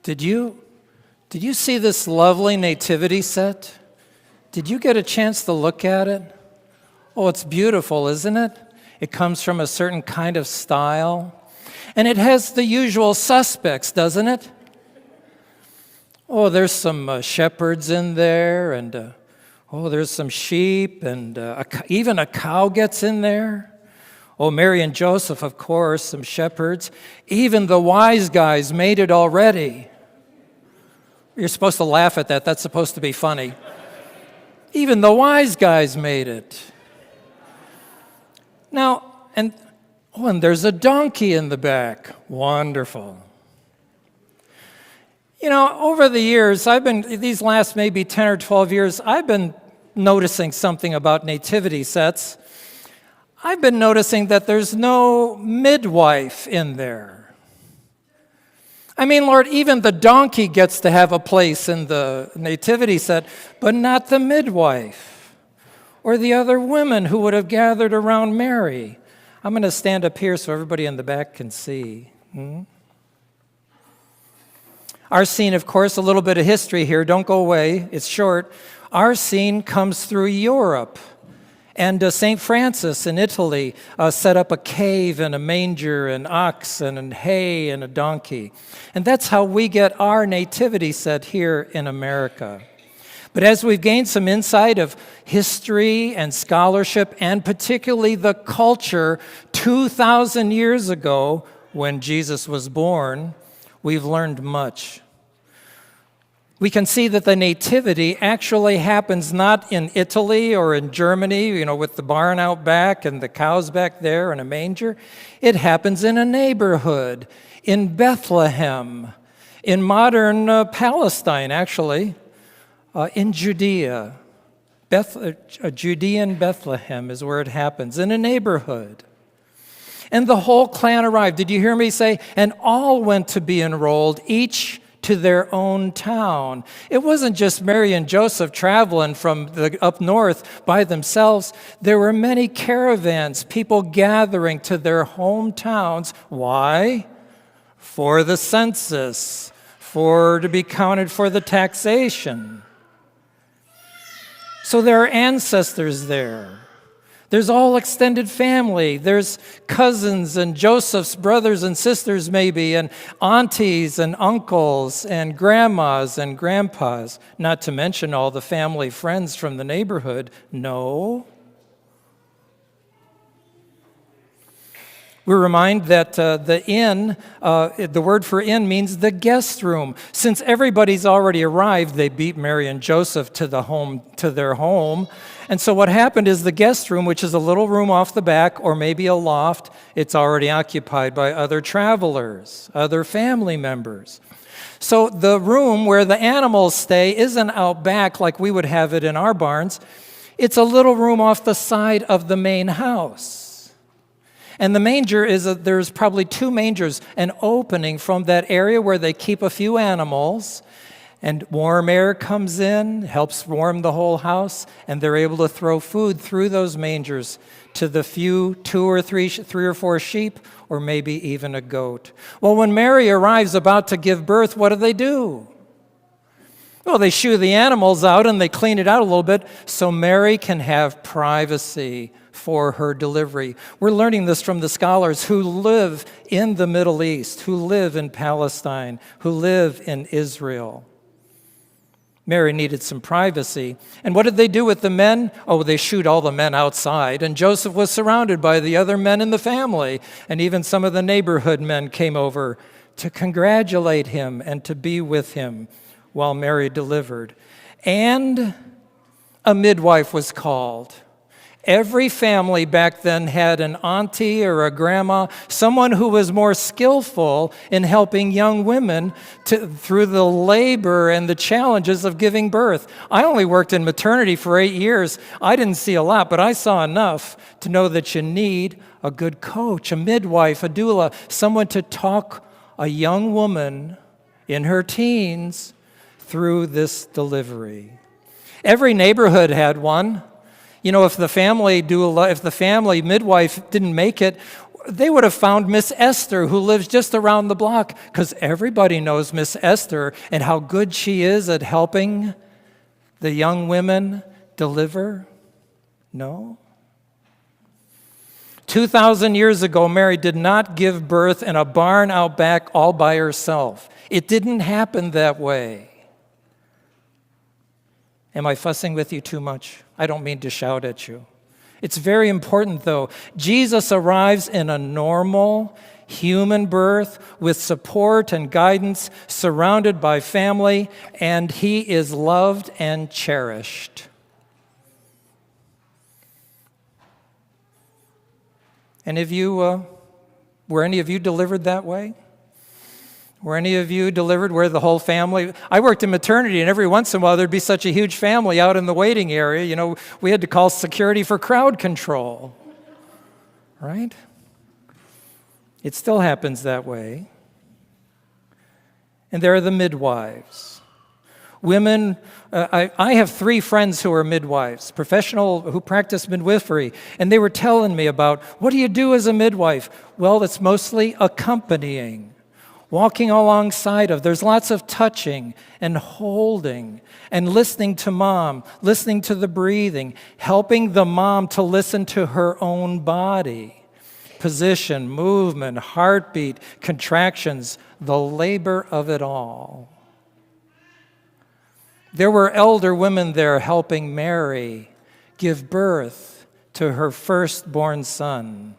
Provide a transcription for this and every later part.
Did you see this lovely nativity set? Did you get a chance to look at it? Oh, it's beautiful, isn't it? It comes from a certain kind of style. And it has the usual suspects, doesn't it? Oh, there's some shepherds in there, and there's some sheep, and even a cow gets in there. Oh, Mary and Joseph, of course, some shepherds. Even the wise guys made it already. You're supposed to laugh at that. That's supposed to be funny. Even the wise guys made it. Now, and there's a donkey in the back. Wonderful. You know, over the years, these last maybe 10 or 12 years, I've been noticing something about nativity sets. I've been noticing that there's no midwife in there. I mean, Lord, even the donkey gets to have a place in the nativity set, but not the midwife or the other women who would have gathered around Mary. I'm going to stand up here so everybody in the back can see. Our scene, of course, a little bit of history here. Don't go away. It's short. Our scene comes through Europe. And St. Francis in Italy set up a cave and a manger and ox and hay and a donkey. And that's how we get our nativity set here in America. But as we've gained some insight of history and scholarship, and particularly the culture 2,000 years ago when Jesus was born, we've learned much. We can see that the nativity actually happens not in Italy or in Germany, with the barn out back and the cows back there and a manger. It happens in a neighborhood, in Bethlehem, in modern Palestine, actually, in Judea. Judean Bethlehem is where it happens, in a neighborhood. And the whole clan arrived. Did you hear me say? And all went to be enrolled, each to their own town. It wasn't just Mary and Joseph traveling from up north by themselves. There were many caravans, people gathering to their hometowns. Why? For the census, to be counted for the taxation. So there are ancestors there. There's all extended family. There's cousins and Joseph's brothers and sisters maybe, and aunties and uncles and grandmas and grandpas, not to mention all the family friends from the neighborhood. No. We're reminded that the inn, the word for inn means the guest room. Since everybody's already arrived, they beat Mary and Joseph to their home. And so what happened is the guest room, which is a little room off the back or maybe a loft, it's already occupied by other travelers, other family members. So the room where the animals stay isn't out back like we would have it in our barns. It's a little room off the side of the main house. And the manger there's probably two mangers, an opening from that area where they keep a few animals, and warm air comes in, helps warm the whole house, and they're able to throw food through those mangers to the few, three or four sheep, or maybe even a goat. Well, when Mary arrives about to give birth, what do? Well, they shoo the animals out and they clean it out a little bit so Mary can have privacy for her delivery. We're learning this from the scholars who live in the Middle East, who live in Palestine, who live in Israel. Mary needed some privacy. And what did they do with the men? Oh, they shooed all the men outside. And Joseph was surrounded by the other men in the family. And even some of the neighborhood men came over to congratulate him and to be with him while Mary delivered. And a midwife was called. Every family back then had an auntie or a grandma, someone who was more skillful in helping young women through the labor and the challenges of giving birth. I only worked in maternity for 8 years. I didn't see a lot, but I saw enough to know that you need a good coach, a midwife, a doula, someone to talk a young woman in her teens through this delivery. Every neighborhood had one. If the family midwife didn't make it, They would have found Miss Esther, who lives just around the block, because everybody knows Miss Esther and how good she is at helping the young women deliver. No. 2,000 years ago, Mary did not give birth in a barn out back all by herself. It didn't happen that way. Am I fussing with you too much? I don't mean to shout at you. It's very important, though. Jesus arrives in a normal human birth with support and guidance, surrounded by family, and he is loved and cherished. Were any of you delivered that way? Were any of you delivered where the whole family? I worked in maternity, and every once in a while there'd be such a huge family out in the waiting area. You know, we had to call security for crowd control, right? It still happens that way. And there are the midwives. Women, I have 3 friends who are midwives, professional who practice midwifery, and they were telling me about, what do you do as a midwife? Well, it's mostly accompanying. Walking alongside of. There's lots of touching and holding and listening to mom, listening to the breathing, helping the mom to listen to her own body. Position, movement, heartbeat, contractions, the labor of it all. There were elder women there helping Mary give birth to her firstborn son.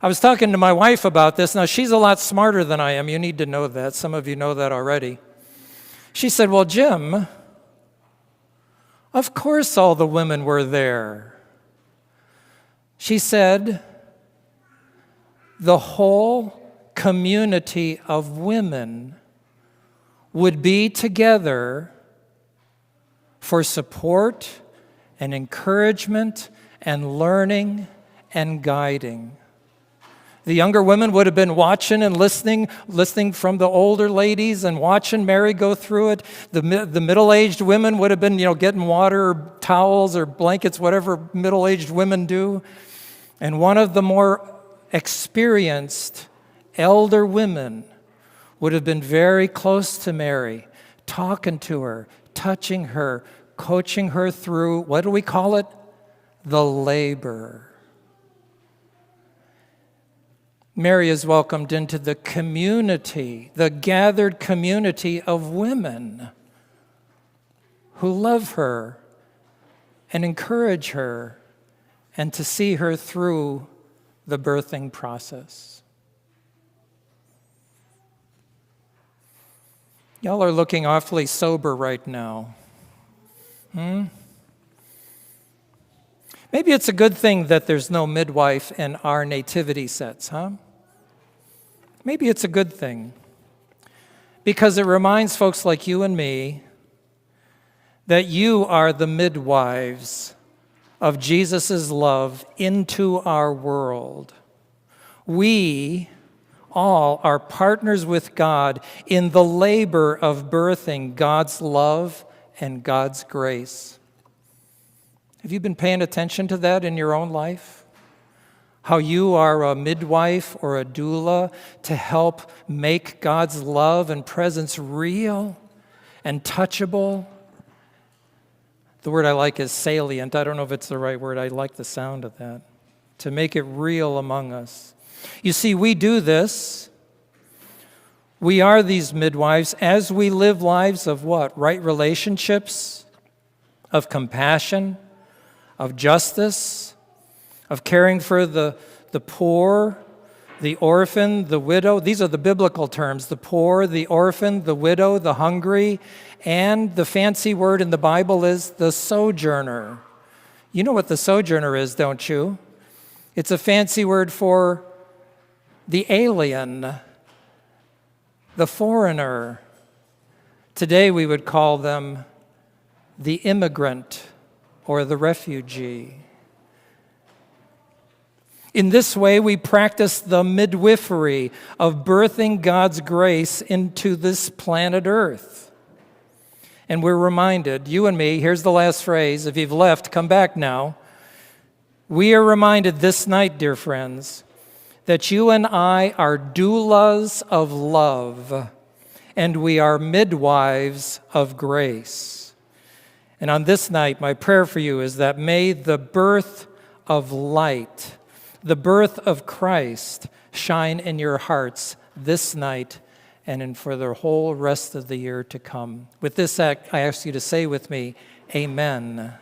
I was talking to my wife about this. Now, she's a lot smarter than I am. You need to know that. Some of you know that already. She said, well, Jim, of course all the women were there. She said, the whole community of women would be together for support and encouragement and learning and guiding. The younger women would have been watching and listening from the older ladies and watching Mary go through it. The middle-aged women would have been, getting water or towels or blankets, whatever middle-aged women do. And one of the more experienced elder women would have been very close to Mary, talking to her, touching her, coaching her through, what do we call it? The labor. Mary is welcomed into the community, the gathered community of women who love her and encourage her and to see her through the birthing process. Y'all are looking awfully sober right now. Maybe it's a good thing that there's no midwife in our nativity sets, huh? Maybe it's a good thing, because it reminds folks like you and me that you are the midwives of Jesus' love into our world. We all are partners with God in the labor of birthing God's love and God's grace. Have you been paying attention to that in your own life? How you are a midwife or a doula to help make God's love and presence real and touchable? The word I like is salient. I don't know if it's the right word. I like the sound of that. To make it real among us. You see, we do this. We are these midwives as we live lives of what? Right relationships, of compassion, of justice, of caring for the poor, the orphan, the widow. These are the biblical terms: the poor, the orphan, the widow, the hungry, and the fancy word in the Bible is the sojourner. You know what the sojourner is, don't you? It's a fancy word for the alien, the foreigner. Today we would call them the immigrant or the refugee. In this way, we practice the midwifery of birthing God's grace into this planet Earth. And we're reminded, you and me, here's the last phrase. If you've left, come back now. We are reminded this night, dear friends, that you and I are doulas of love, and we are midwives of grace. And on this night, my prayer for you is that may the birth of light, the birth of Christ, shine in your hearts this night and for the whole rest of the year to come. With this, I ask you to say with me, Amen.